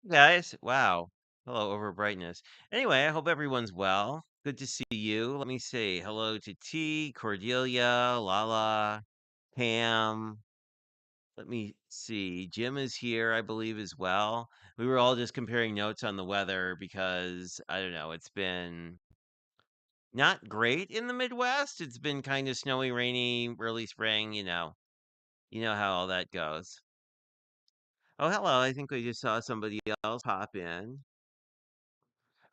Guys. Wow. Hello over brightness. Anyway, I hope everyone's well. Good to see you. Let me say hello to T, Cordelia, Lala, Pam. Let me see. Jim is here, I believe, as well. We were all just comparing notes on the weather because I don't know, it's been not great in the Midwest. It's been kind of snowy, rainy, early spring, you know. You know how all that goes. Oh, hello. I think we just saw somebody else pop in.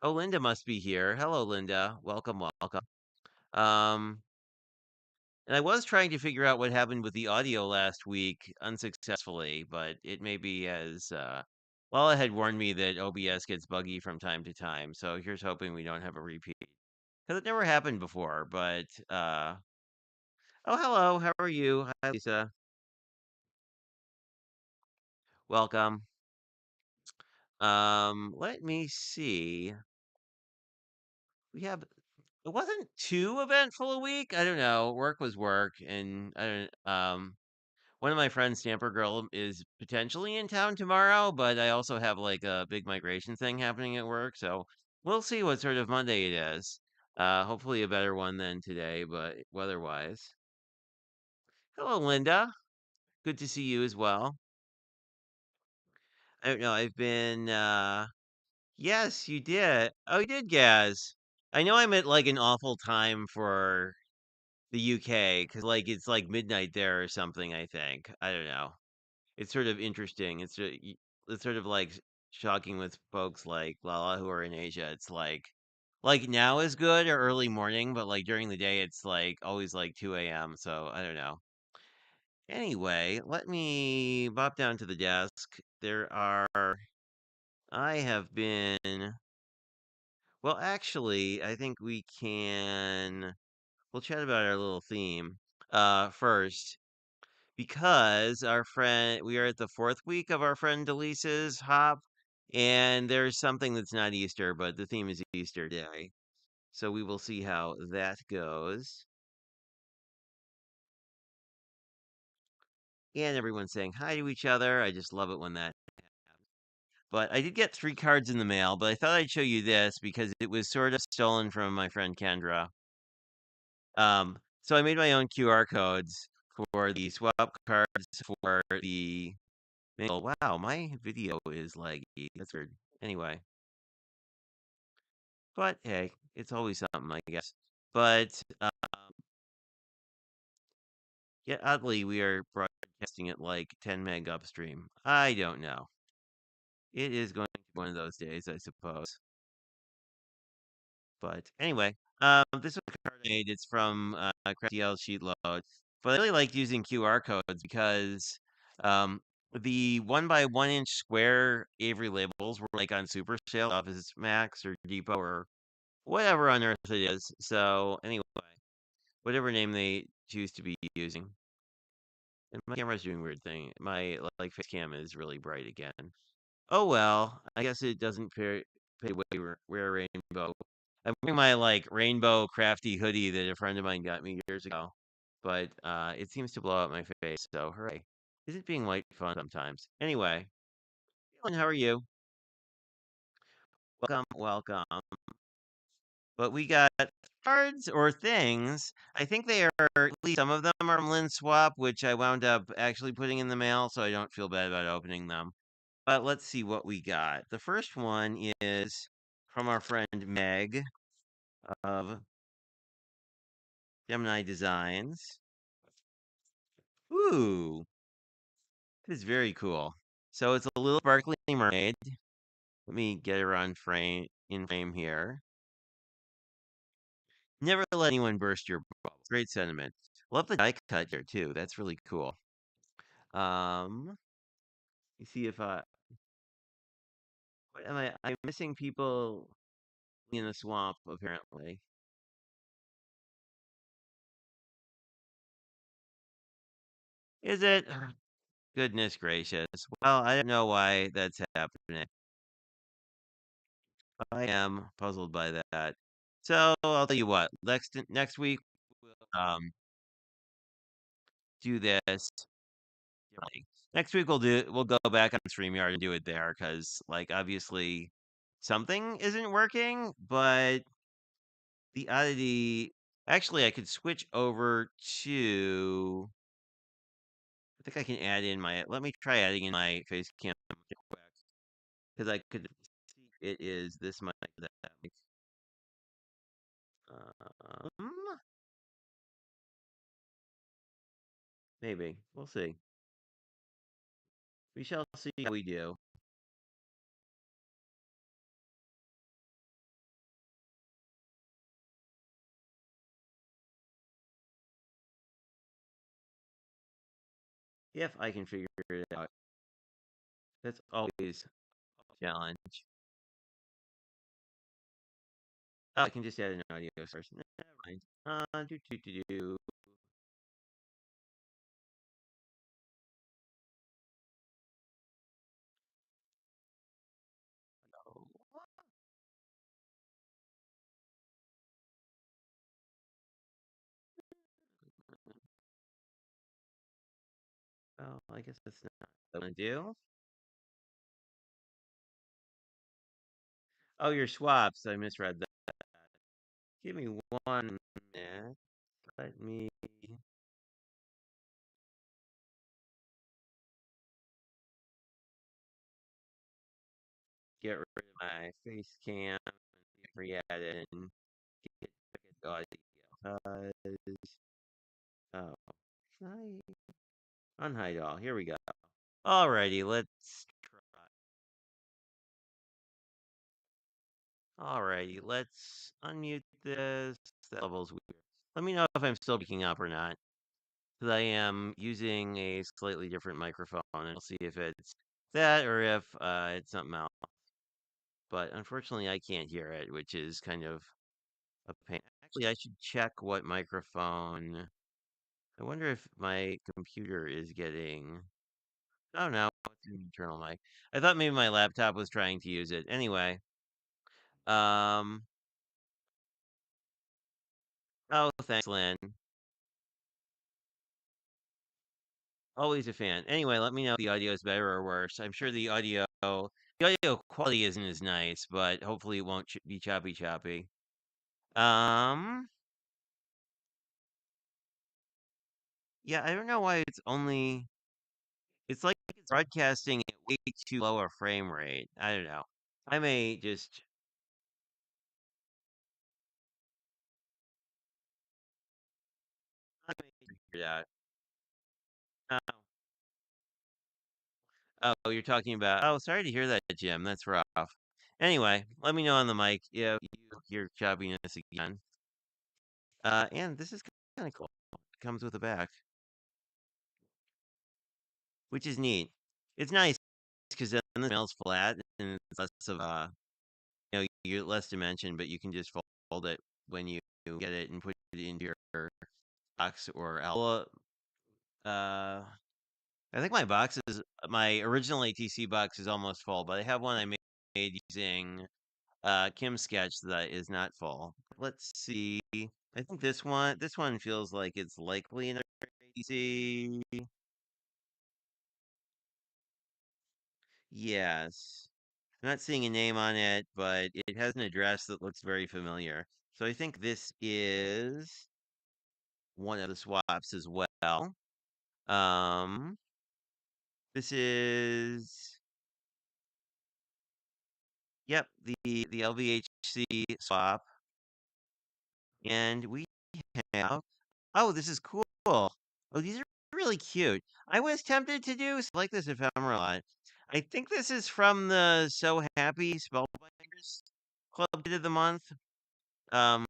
Oh, Linda must be here. Hello, Linda. Welcome, welcome. Um, and I was trying to figure out what happened with the audio last week unsuccessfully, but it maybe has Lala had warned me that OBS gets buggy from time to time, so here's hoping we don't have a repeat. Because it never happened before, but oh hello, how are you? Hi Lisa. Welcome. Let me see. We have it wasn't too eventful a week. I don't know. Work was work, and I don't. One of my friends, Stamper Girl, is potentially in town tomorrow, but I also have like a big migration thing happening at work, so we'll see what sort of Monday it is. Hopefully a better one than today, but weather-wise. Hello, Linda. Good to see you as well. I don't know. I've been. Yes, you did. Oh, you did, Gaz. I know I'm at like an awful time for the UK because like it's like midnight there or something. I think I don't know. It's sort of interesting. It's sort of like shocking with folks like Lala who are in Asia. It's like now is good or early morning, but like during the day it's like always like 2 a.m. So I don't know. Anyway, let me bop down to the desk. I have been, well, actually, I think we'll chat about our little theme first. Because we are at the fourth week of our friend Delisa's hop, and there's something that's not Easter, but the theme is Easter Day. So we will see how that goes. And everyone's saying hi to each other. I just love it when that happens. But I did get three cards in the mail, but I thought I'd show you this because it was sort of stolen from my friend Kendra. So I made my own QR codes for the swap cards for the wow, my video is laggy. That's weird. Anyway, but hey, it's always something, I guess. But yeah, oddly, we are broadcasting at like 10 meg upstream. I don't know. It is going to be one of those days, I suppose. But anyway, this is a card I made. It's from Crafty L Sheet Load. But I really liked using QR codes because um, the 1 by 1 inch square Avery labels were like on super sale, Office Max or Depot or whatever on earth it is. So anyway, whatever name they choose to be using. And my camera's doing weird thing. My like face cam is really bright again. Oh well, I guess it doesn't pay way wear rainbow. I'm wearing my like rainbow crafty hoodie that a friend of mine got me years ago, but it seems to blow out my face. So hooray! Is it being light fun sometimes? Anyway, Alan, how are you? Welcome, welcome. But we got cards or things. I think they are, at least some of them are from Lynn Swap, which I wound up actually putting in the mail, so I don't feel bad about opening them. But let's see what we got. The first one is from our friend Meg of Gemini Designs. Ooh, this is very cool. So it's a little sparkly mermaid. Let me get her on frame in frame here. Never let anyone burst your bubble. Great sentiment. Love the die cut here too. That's really cool. You see if what am I? I'm missing people in the swamp apparently. Is it? Goodness gracious. Well, I don't know why that's happening. I am puzzled by that. So I'll tell you what. Next week we'll do this Next week we'll go back on StreamYard and do it there because like obviously something isn't working, but the oddity actually I could switch over to I think I can add in my let me try adding in my face cam real quick because I could see it is this mic that mic. Um, maybe we'll see. We shall see how we do. If I can figure it out. That's always a challenge. Oh, I can just add an audio source. Never mind. Do. Oh, I guess that's not what I want to do. Oh, your swaps. I misread that. Give me 1 minute. Let me get rid of my face cam and re-add it and get the audio. Oh, unhide all. Here we go. Alrighty, let's try. Alrighty, let's unmute this. That level's weird. Let me know if I'm still picking up or not. Because I am using a slightly different microphone, and I'll see if it's that or if it's something else. But unfortunately, I can't hear it, which is kind of a pain. Actually, I should check what microphone. I wonder if my computer is getting. Oh no, it's an internal mic. I thought maybe my laptop was trying to use it. Anyway, um, oh, thanks, Lynn. Always a fan. Anyway, let me know if the audio is better or worse. I'm sure the audio quality isn't as nice, but hopefully it won't be choppy. Um, yeah, I don't know why it's like it's broadcasting at way too low a frame rate. I don't know. I may just I may figure it out. Oh, oh, you're talking about. Oh, sorry to hear that, Jim. That's rough. Anyway, let me know on the mic. Yeah, you hear choppiness again. And this is kind of cool. It comes with a back, which is neat. It's nice because then the smells flat and it's less of you get less dimension, but you can just fold it when you get it and put it into your box or album. I think my original ATC box is almost full, but I have one I made using Kim Sketch that is not full. Let's see. I think this one feels like it's likely an ATC. Yes. I'm not seeing a name on it, but it has an address that looks very familiar. So I think this is one of the swaps as well. Um, this is yep, the LVHC swap, and we have oh, this is cool. Oh, these are really cute. I was tempted to do like this ephemeral. I think this is from the So Happy Spellbinders Club Kit of the Month. Um,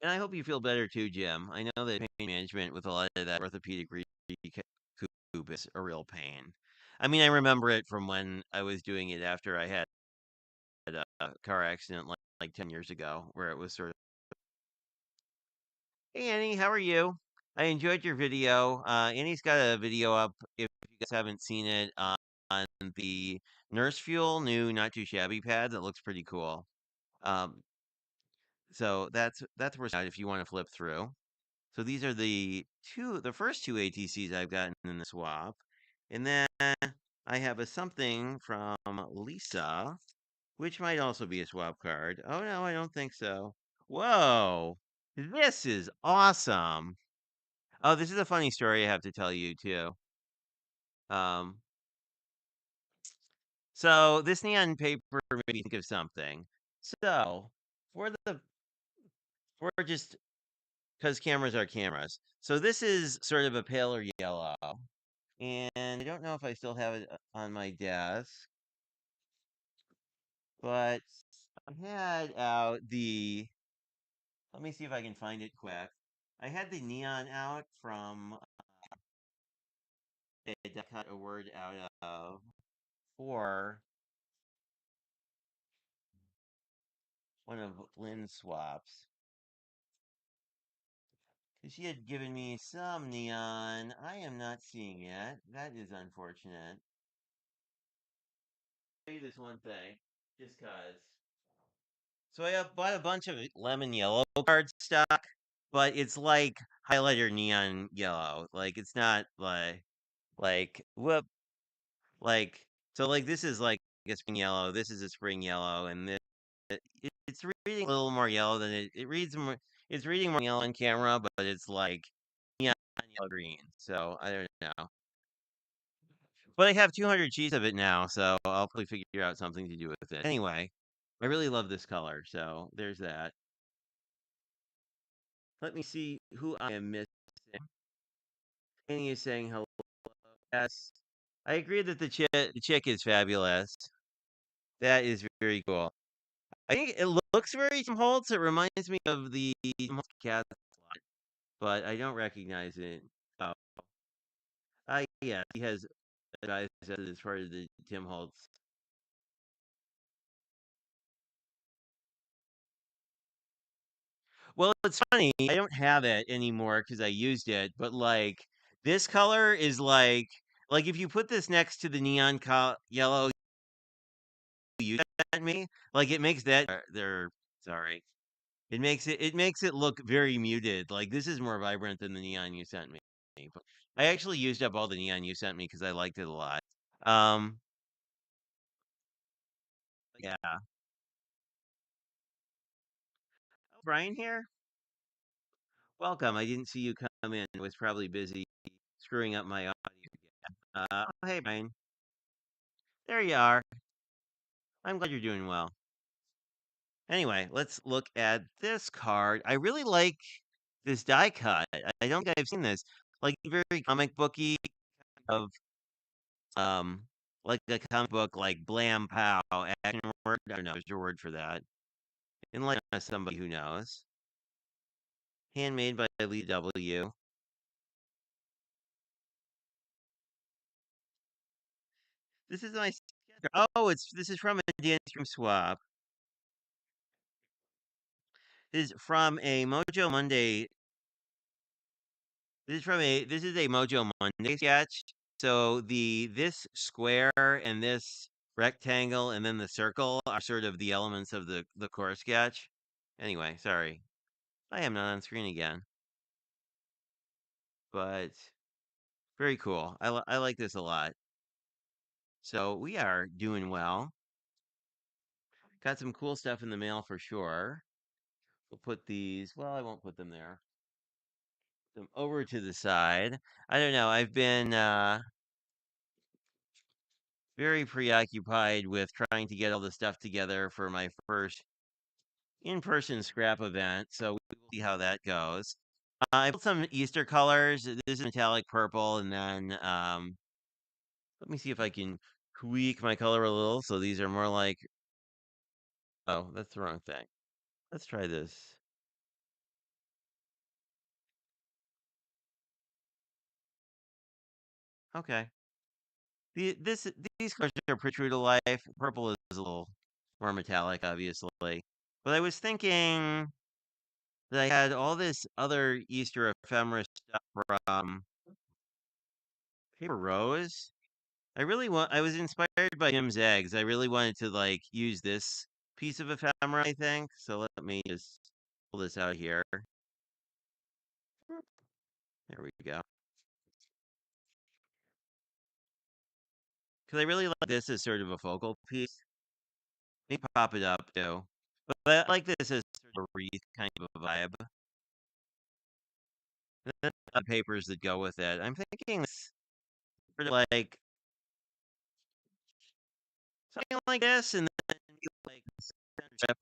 and I hope you feel better too, Jim. I know that pain management with a lot of that orthopedic recoup is a real pain. I mean, I remember it from when I was doing it after I had a car accident like 10 years ago, where it was sort of, hey, Annie, how are you? I enjoyed your video. Annie's got a video up if you guys haven't seen it on the Nurse Fuel new Not Too Shabby pad that looks pretty cool. Um, so that's where if you want to flip through. So these are the first two ATCs I've gotten in the swap. And then I have a something from Lisa, which might also be a swap card. Oh no, I don't think so. Whoa, this is awesome. Oh, this is a funny story I have to tell you too. Um, so this neon paper made me think of something. So for the for just because cameras are cameras. So this is sort of a paler yellow, and I don't know if I still have it on my desk, but I had out the. Let me see if I can find it quick. I had the neon out from I cut a word out of for one of Lynn's swaps. Because she had given me some neon. I am not seeing it. That is unfortunate. I'll tell you this one thing, just cause. So I have bought a bunch of lemon yellow card stock, but it's like highlighter neon yellow. Like it's not like whoop like so like this is like a spring yellow. This is a spring yellow, and it's reading a little more yellow than it reads more. It's reading more yellow on camera, but it's like neon yellow green. So I don't know. But I have 200 sheets of it now, so I'll probably figure out something to do with it. Anyway, I really love this color, so there's that. Let me see who I am missing. Annie is saying hello. Yes, I agree that the chick is fabulous. That is very cool. I think it looks very Tim Holtz. It reminds me of the Tim Holtz cat, but I don't recognize it. Oh, yeah, he has guys as part of the Tim Holtz. Well, it's funny. I don't have it anymore because I used it, but like this color is like if you put this next to the neon yellow you sent me, like it makes that they're sorry. It makes it look very muted. Like this is more vibrant than the neon you sent me. But I actually used up all the neon you sent me because I liked it a lot. Um, yeah. Oh, Brian here. Welcome. I didn't see you come in. I was probably busy screwing up my audio. Oh, hey, Brian. There you are. I'm glad you're doing well. Anyway, let's look at this card. I really like this die cut. I don't think I've seen this. Like very comic booky of um like a comic book like blam pow action word. I don't know, there's a word for that. Enlighten us somebody who knows. Handmade by Lee W. This is my oh, this is from a dance room swap. This is from a Mojo Monday. This is a Mojo Monday sketch. So this square and this rectangle and then the circle are sort of the elements of the core sketch. Anyway, sorry. I am not on screen again. But very cool. I like this a lot. So we are doing well. Got some cool stuff in the mail for sure. We'll put these, well, I won't put them there. Put them over to the side. I don't know. I've been very preoccupied with trying to get all the stuff together for my first in-person scrap event. So we will see how that goes. I put some Easter colors. This is metallic purple, and then let me see if I can tweak my color a little. So these are more like, oh, that's the wrong thing. Let's try this. Okay. The this these colors are pretty true to life. Purple is a little more metallic, obviously. But I was thinking that I had all this other Easter ephemera stuff from Paper Rose. I was inspired by Jim's eggs. I really wanted to like use this piece of ephemera, I think. So let me just pull this out here. There we go. Because I really like this as sort of a focal piece. Let me pop it up too. But I like this as sort of a wreath kind of a vibe. And then the papers that go with it. I'm thinking this sort of like something like this, and then like strip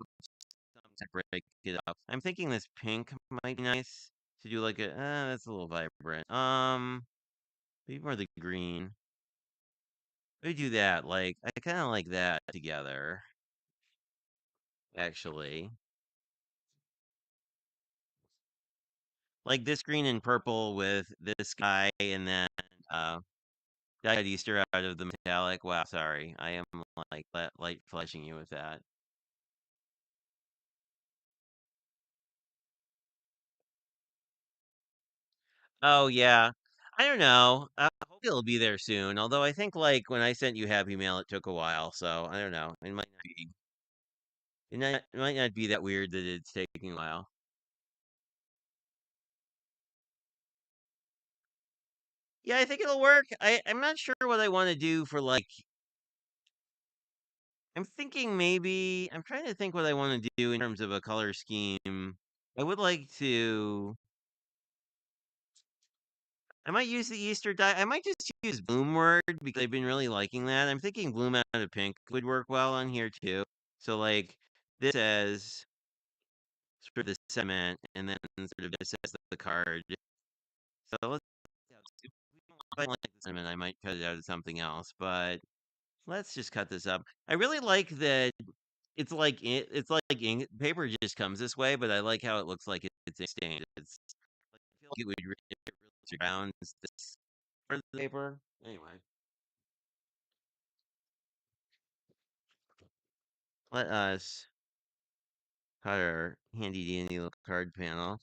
to break it up. I'm thinking this pink might be nice to do like a. That's a little vibrant. Maybe more the green. We do that. Like I kind of like that together. Actually, like this green and purple with this guy, and then uh, dyed Easter out of the metallic. Wow, sorry, I am like light flashing you with that. Oh yeah, I don't know. I hope it'll be there soon. Although I think like when I sent you Happy Mail, it took a while. So I don't know. It might not be. It might not be that weird that it's taking a while. Yeah, I think it'll work. I'm not sure what I want to do for like. I'm thinking maybe I'm trying to think what I want to do in terms of a color scheme. I would like to. I might use the Easter dye. I might just use Bloom Word because I've been really liking that. I'm thinking Bloom out of pink would work well on here too. So like this says sort of the sentiment, and then sort of this says the card. So let's. If we don't like the sentiment, I might cut it out of something else. But let's just cut this up. I really like that it's like ink paper just comes this way, but I like how it looks like it's ink stained. It's like I feel like it would if it really around this part of the paper. Anyway, let us cut our handy dandy little card panel.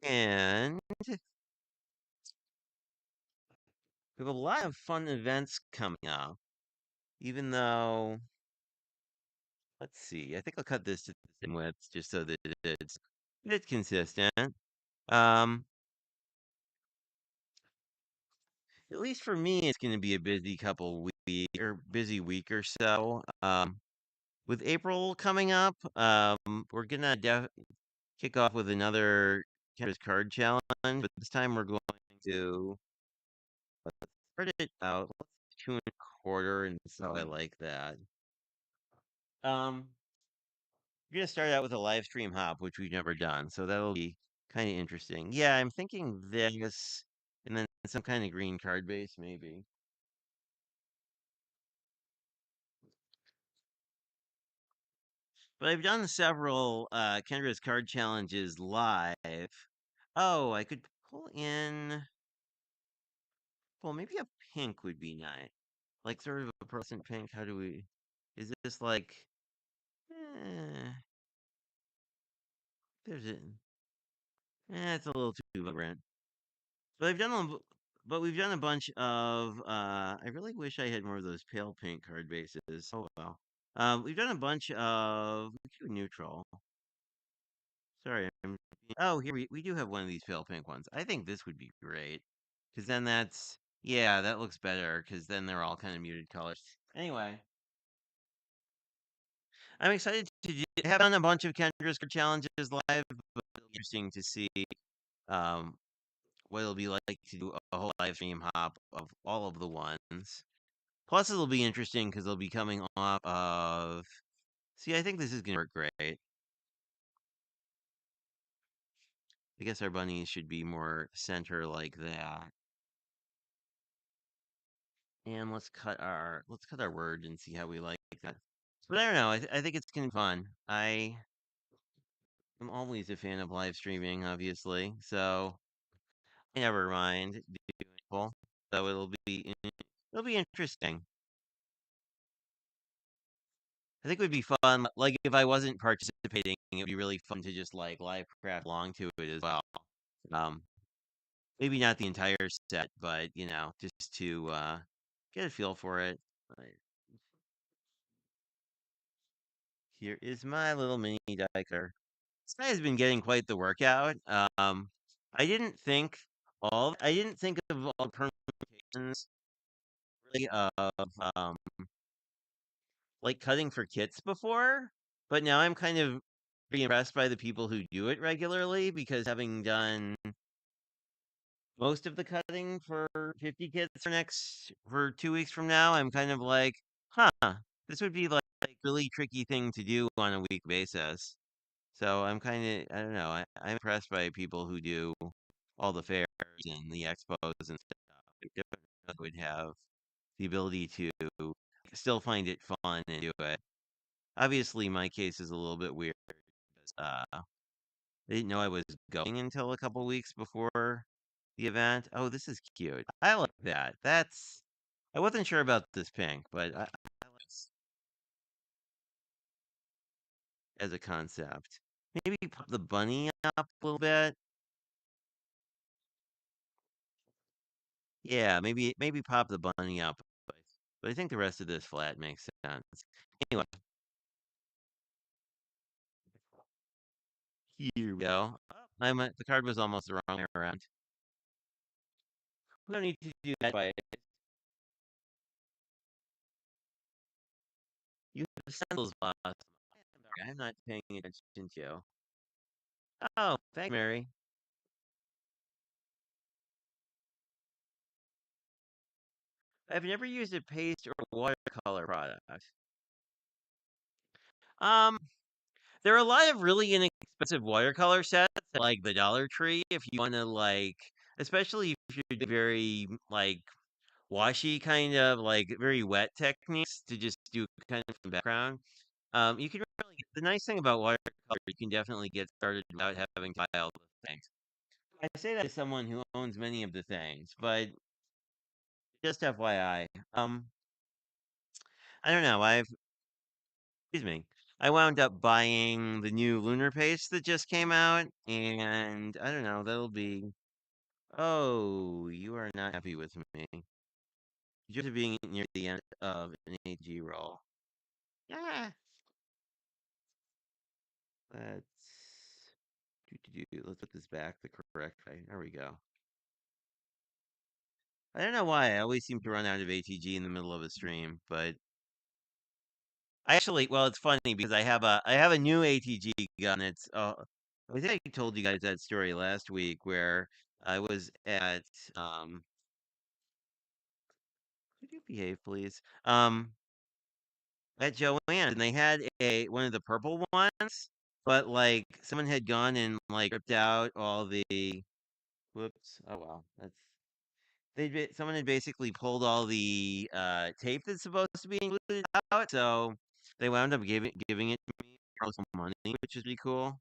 And we have a lot of fun events coming up. Even though, let's see, I think I'll cut this to the same width just so that it's consistent. Um, at least for me, it's going to be a busy couple week or busy week or so. With April coming up, we're gonna kick off with another Kendra's card challenge, but this time we're going to spread it out. Let's do 2.25, and so I like that. We're gonna start out with a live stream hop, which we've never done, so that'll be kind of interesting. Yeah, I'm thinking this, and then some kind of green card base, maybe. But I've done several Kendra's card challenges live. Oh, I could pull in. Well, maybe a pink would be nice. Like sort of a pearlescent pink. How do we? Is this like? Eh, there's it. It's a little too vibrant. But but we've done a bunch of. I really wish I had more of those pale pink card bases. Oh well. We've done a bunch of. We could do neutral. Sorry. Oh, here we do have one of these pale pink ones. I think this would be great because then that's yeah, that looks better because then they're all kind of muted colors. Anyway, I'm excited to have done a bunch of Kendra's challenges live, but it'll be interesting to see um, what it'll be like to do a whole live stream hop of all of the ones. Plus, it'll be interesting because they'll be coming off of. See, I think this is gonna work great. I guess our bunnies should be more center like that. And let's cut our word and see how we like that. But I don't know. I think it's gonna be fun. I am always a fan of live streaming, obviously. So I never mind doing people. So it'll be interesting. I think it would be fun. Like if I wasn't participating, it would be really fun to just like live craft along to it as well. Um, maybe not the entire set, but just to get a feel for it. Right. Here is my little mini diker. This guy has been getting quite the workout. I didn't think I didn't think of all the permutations really of like cutting for kits before, but now I'm kind of pretty impressed by the people who do it regularly because having done most of the cutting for 50 kits for 2 weeks from now, I'm kind of like, huh, this would be like really tricky thing to do on a week basis. So I'm kind of, I don't know, I'm impressed by people who do all the fairs and the expos and stuff. I definitely would have the ability to still find it fun and do it. Obviously, my case is a little bit weird. I didn't know I was going until a couple weeks before the event. Oh, this is cute. I like that. I wasn't sure about this pink, but I like this as a concept. Maybe pop the bunny up a little bit. Yeah, maybe pop the bunny up, but I think the rest of this flat makes sense. Anyway, here we go. The card was almost the wrong way around. We don't need to do that by you have sandals boss. I'm not paying attention to you. Oh, thank Mary. I've never used a paste or watercolor product. Um, there are a lot of really inexpensive watercolor sets at, like the Dollar Tree if you want to especially if you're very washy kind of like very wet techniques to just do kind of from background. You can really the nice thing about watercolor, you can definitely get started without having to buy all the things. I say that as someone who owns many of the things, but just FYI, I don't know. Excuse me. I wound up buying the new lunar paste that just came out, and I don't know. That'll be. Oh, you are not happy with me. Just being near the end of an AG roll. Yeah. Let's let's put this back the correct way. There we go. I don't know why. I always seem to run out of ATG in the middle of a stream, but well, it's funny because I have a new ATG gun. I think I told you guys that story last week where I was at could you behave, please? At Joanne, and they had a one of the purple ones, but like someone had gone and like ripped out all the whoops. Oh well, someone had basically pulled all the tape that's supposed to be included out, so they wound up giving it to me for some money, which is pretty cool.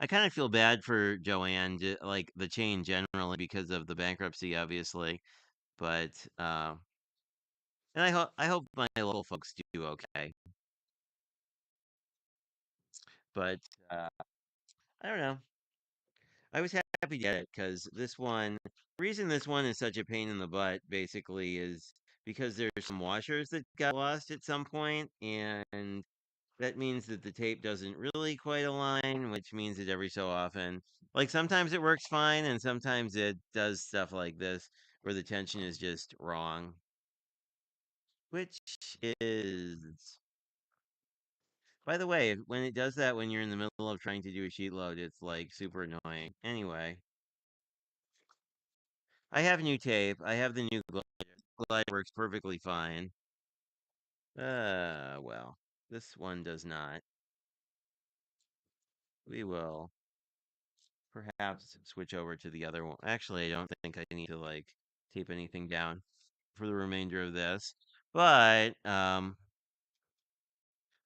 I kind of feel bad for Joanne, like the chain generally because of the bankruptcy, obviously. But and I hope my local folks do okay. But uh, I don't know. I was happy to get it because the reason this one is such a pain in the butt, basically, is because there's some washers that got lost at some point, and that means that the tape doesn't really quite align, which means that every so often, like sometimes it works fine, and sometimes it does stuff like this where the tension is just wrong, which is, by the way, when it does that when you're in the middle of trying to do a sheet load, it's like super annoying. Anyway, I have new tape. I have the new glider. Glider works perfectly fine. Well, this one does not. We will perhaps switch over to the other one. Actually, I don't think I need to tape anything down for the remainder of this. But I'm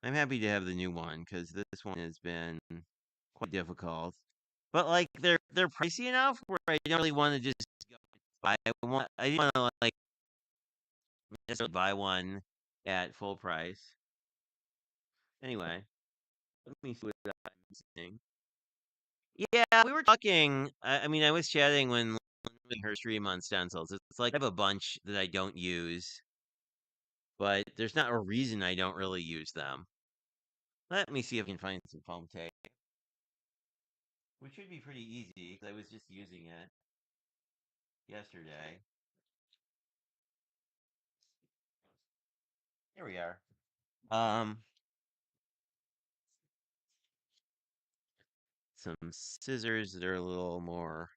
happy to have the new one because this one has been quite difficult. But they're pricey enough where I don't really want to just go buy one. I didn't want to necessarily buy one at full price. Anyway, let me see what I'm missing. Yeah, we were talking. I mean, I was chatting when doing her stream on stencils. It's like I have a bunch that I don't use. but there's not a reason I don't really use them. Let me see if I can find some foam tape, which should be pretty easy because I was just using it yesterday. Here we are. Um, some scissors that are a little more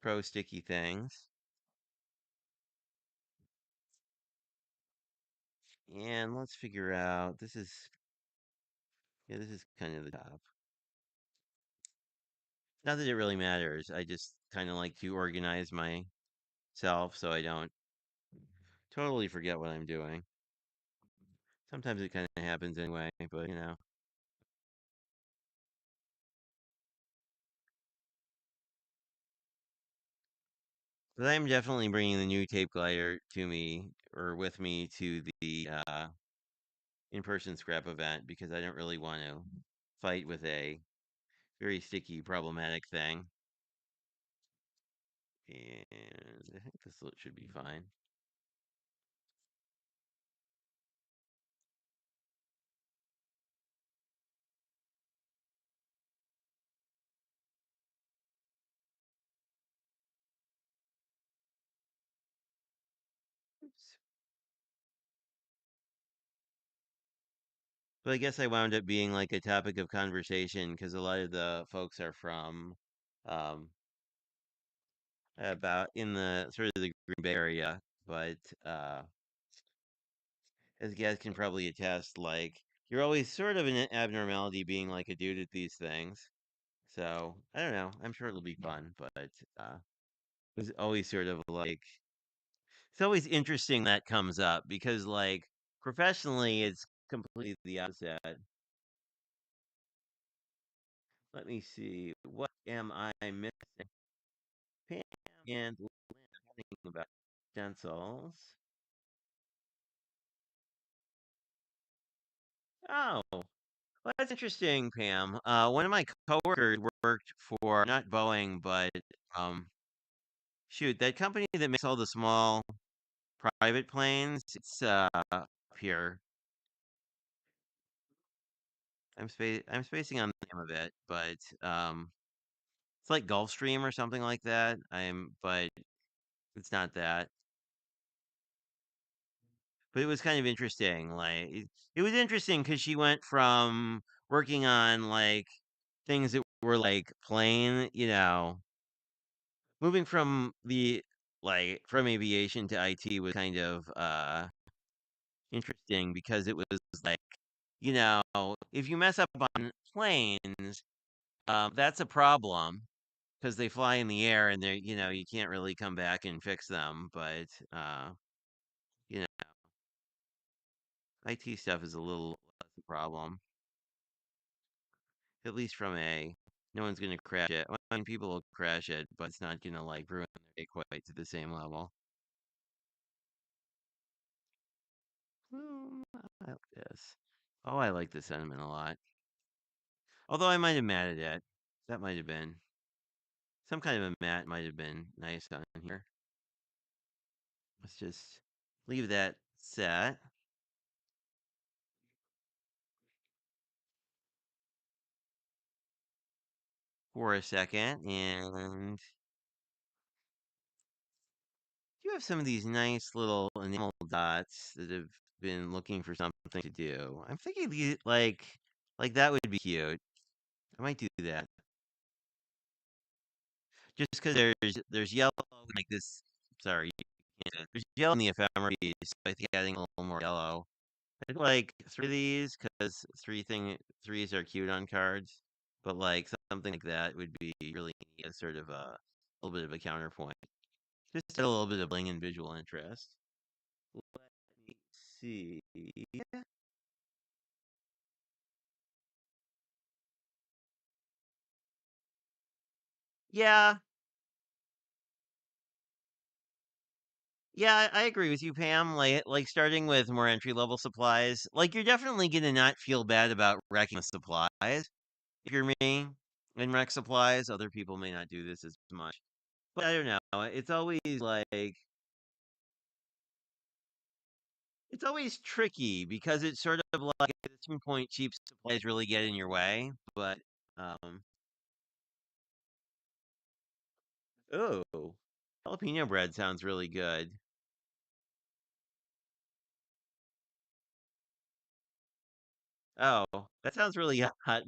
pro sticky things. And let's figure out this is kind of the top. Not that it really matters. I just kind of like to organize myself so I don't totally forget what I'm doing. Sometimes it kind of happens anyway, but But I'm definitely bringing the new tape glider to me or with me to the in-person scrap event because I don't really want to fight with a very sticky, problematic thing. And I think this should be fine. Oops. But I guess I wound up being like a topic of conversation because a lot of the folks are from um, about in the sort of the Green Bay area. But uh, as you guys can probably attest, like you're always sort of an abnormality being like a dude at these things. So I don't know. I'm sure it'll be fun, but it's always sort of like it's always interesting that comes up because like professionally it's completely the opposite. Let me see. What am I missing? Pam and Lynn thinking about stencils. Oh, well, that's interesting, Pam. One of my coworkers worked for not Boeing, but um, shoot, that company that makes all the small private planes. It's up here. I'm spacing on the name of it, but it's like Gulfstream or something like that. But it's not that. But it was kind of interesting. Like it was interesting because she went from working on like things that were like plain, moving from the like from aviation to IT was kind of interesting because it was like, you know, if you mess up on planes, that's a problem because they fly in the air and you can't really come back and fix them. But you know, IT stuff is a little less a problem, at least from a no one's gonna crash it. I mean, people will crash it, but it's not gonna like ruin their day quite to the same level. I like this. Oh, I like the sentiment a lot. Although I might have matted it. That might have been some kind of a matte might have been nice on here. Let's just leave that set for a second. And you have some of these nice little enamel dots that have been looking for something to do. I'm thinking like that would be cute. I might do that. Just because there's yellow like this. Sorry, there's yellow in the ephemeris. So I think adding a little more yellow. I'd like three of these because threes are cute on cards. But like something like that would be really neat as sort of a little bit of a counterpoint. Just a little bit of bling and visual interest. Let me see. Yeah, yeah, I agree with you, Pam. Like starting with more entry level supplies, like you're definitely gonna not feel bad about wrecking the supplies. If you're me and wreck supplies, other people may not do this as much. But I don't know. It's always like It's always tricky because it's sort of like at some point cheap supplies really get in your way. But um, oh, jalapeno bread sounds really good. Oh, that sounds really hot.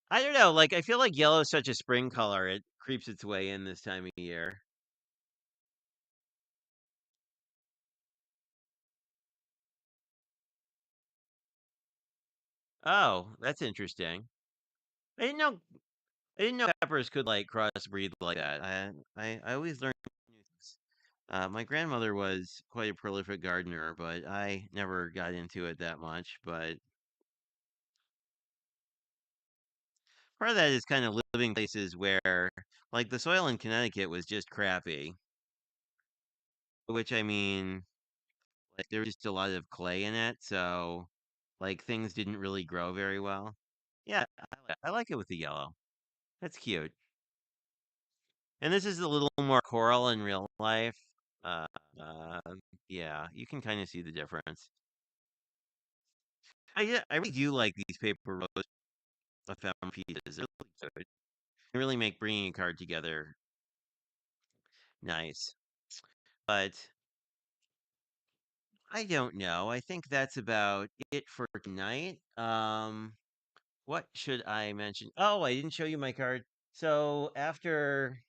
I don't know. Like I feel like yellow is such a spring color. It creeps its way in this time of year. Oh, that's interesting. I didn't know. I didn't know peppers could like crossbreed like that. I always learn new things. My grandmother was quite a prolific gardener, but I never got into it that much. But part of that is kind of living places where, like, the soil in Connecticut was just crappy. Which I mean, like, there was just a lot of clay in it, so like things didn't really grow very well. Yeah, I like it with the yellow. That's cute. And this is a little more coral in real life. Uh, uh, yeah, you can kind of see the difference. I really do like these paper rose ephemera pieces. They're really good. They really make bringing a card together nice. But I don't know. I think that's about it for tonight. What should I mention? Oh, I didn't show you my card. So after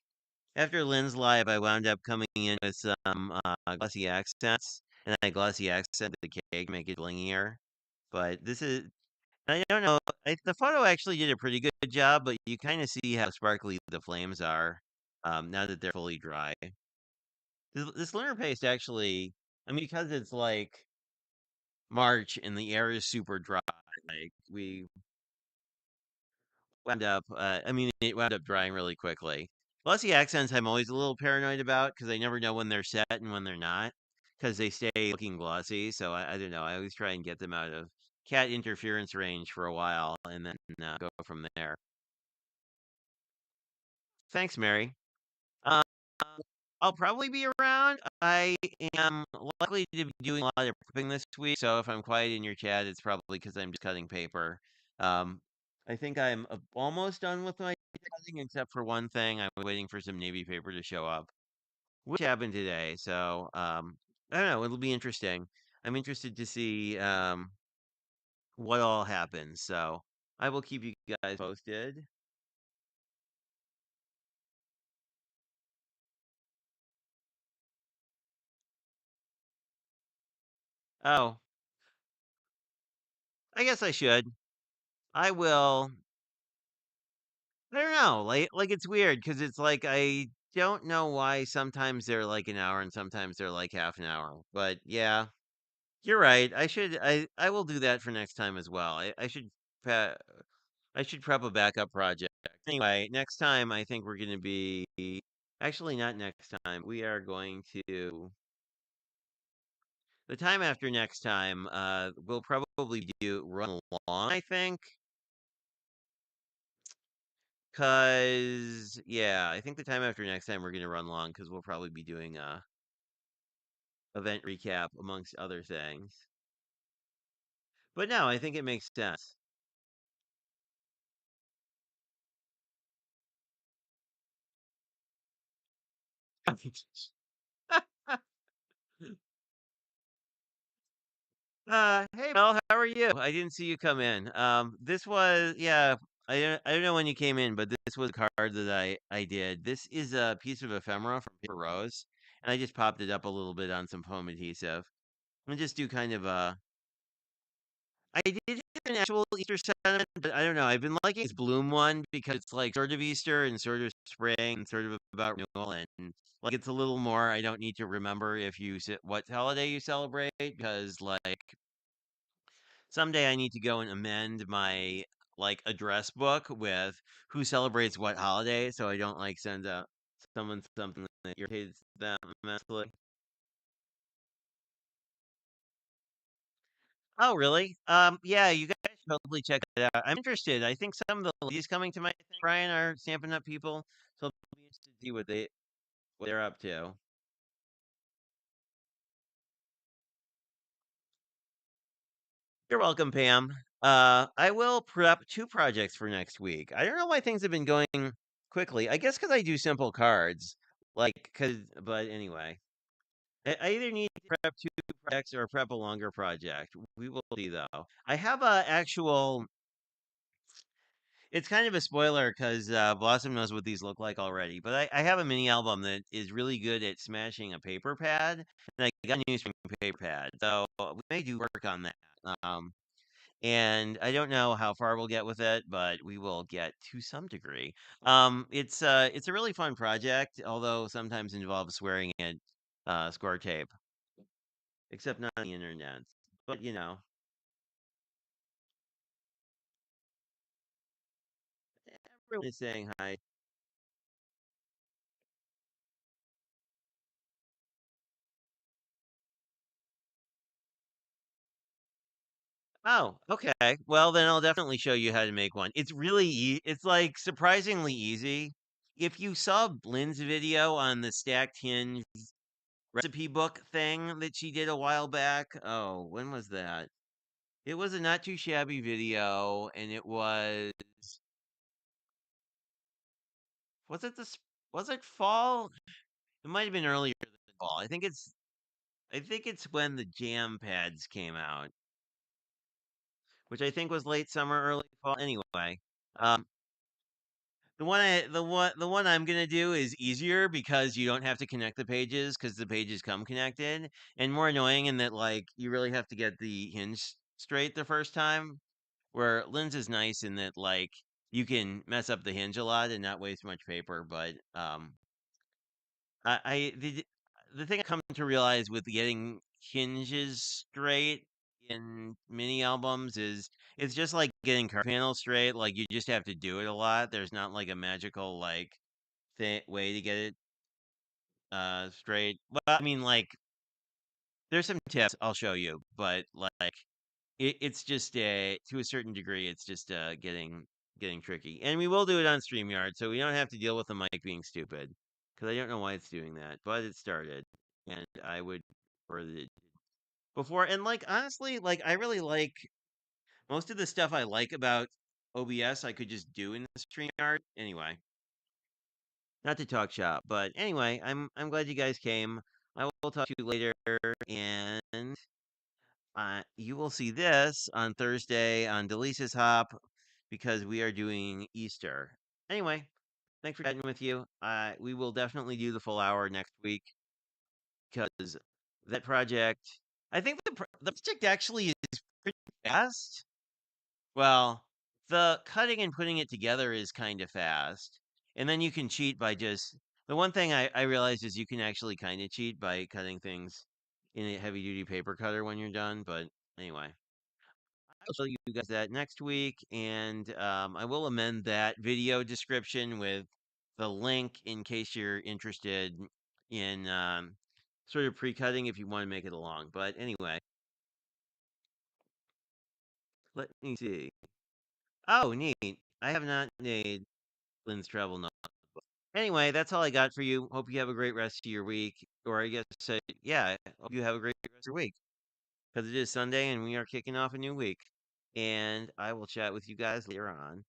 Lynn's live, I wound up coming in with some glossy accents, and I glossy accent the cake, make it blingier. But this is I don't know. The photo actually did a pretty good job, but you kind of see how sparkly the flames are now that they're fully dry. This lunar paste actually, I mean, because it's like March and the air is super dry. Like we wound up, I mean, it wound up drying really quickly. Glossy accents, I'm always a little paranoid about because I never know when they're set and when they're not because they stay looking glossy. So I don't know. I always try and get them out of cat interference range for a while and then go from there. Thanks, Mary. Uh, I'll probably be around. I am likely to be doing a lot of prepping this week, so if I'm quiet in your chat, it's probably because I'm just cutting paper. Um, I think I'm almost done with my cutting, except for one thing. I'm waiting for some navy paper to show up, which happened today. So I don't know. It'll be interesting. I'm interested to see what all happens. So I will keep you guys posted. Oh, I guess I should. I will. I don't know. Like it's weird because it's like I don't know why sometimes they're like an hour and sometimes they're like half an hour. But yeah, you're right. I will do that for next time as well. Pre- I should prep a backup project. Anyway, next time I think we're going to be actually not next time. We are going to the time after next time. We'll probably do run along. I think. Cause yeah, I think the time after next time we're gonna run long because we'll probably be doing a event recap amongst other things. But no, I think it makes sense. Hey Mel, how are you? I didn't see you come in. This was yeah. I don't know when you came in, but this was a card that I did. This is a piece of ephemera from Paper Rose, and I just popped it up a little bit on some foam adhesive. And just do kind of a I did have an actual Easter sentiment, but I don't know. I've been liking this Bloom one because it's like sort of Easter and sort of spring and sort of about renewal and like it's a little more. I don't need to remember if what holiday you celebrate because like someday I need to go and amend my like address book with who celebrates what holiday, so I don't like send out someone something that irritates them immensely. Oh, really? Yeah, you guys totally check it out. I'm interested. I think some of the ladies coming to my thing, Brian, are Stampin' Up people, so I'll be interested to see what they're up to. You're welcome, Pam. I will prep 2 projects for next week. I don't know why things have been going quickly. I guess because I do simple cards, but anyway. I either need to prep 2 projects or prep a longer project. We will see, though. I have a actual it's kind of a spoiler because Blossom knows what these look like already, but I have a mini album that is really good at smashing a paper pad, and I got a new string paper pad, so we may do work on that. Um, and I don't know how far we'll get with it, but we will get to some degree. It's a really fun project, although sometimes involves swearing at score tape, except not on the internet. But everyone is saying hi. Oh, okay. Well, then I'll definitely show you how to make one. It's like surprisingly easy. If you saw Lynn's video on the stacked hinge recipe book thing that she did a while back, oh, when was that? It was a not too shabby video, and was it was it fall? It might have been earlier than fall. I think it's when the jam pads came out, which I think was late summer, early fall. Anyway, um, the one I'm gonna do is easier because you don't have to connect the pages because the pages come connected, and more annoying in that like you really have to get the hinge straight the first time. Where Lens is nice in that like you can mess up the hinge a lot and not waste much paper, but I the thing I come to realize with getting hinges straight in mini albums is it's just like getting car panels straight. Like you just have to do it a lot. There's not like a magical like way to get it straight. Well, I mean like there's some tips I'll show you, but like it's just to a certain degree it's just getting tricky. And we will do it on StreamYard, so we don't have to deal with the mic being stupid because I don't know why it's doing that, but it started, and I would prefer that it before. And like honestly, like I really like most of the stuff I like about OBS. I could just do in the StreamYard anyway. Not to talk shop, but anyway, I'm glad you guys came. I will talk to you later, and you will see this on Thursday on Delisa's Hop because we are doing Easter. Anyway, thanks for chatting with you. We will definitely do the full hour next week because that project. I think the project actually is pretty fast. Well, the cutting and putting it together is kind of fast, and then you can cheat by just the one thing I realized is you can actually kind of cheat by cutting things in a heavy duty paper cutter when you're done. But anyway. I'll show you guys that next week, and I will amend that video description with the link in case you're interested in sort of pre-cutting if you want to make it along. But anyway, let me see. Oh, neat. I have not made Lynn's travel note. Anyway, that's all I got for you. Hope you have a great rest of your week. Or I guess, yeah, hope you have a great rest of your week. Because it is Sunday and we are kicking off a new week. And I will chat with you guys later on.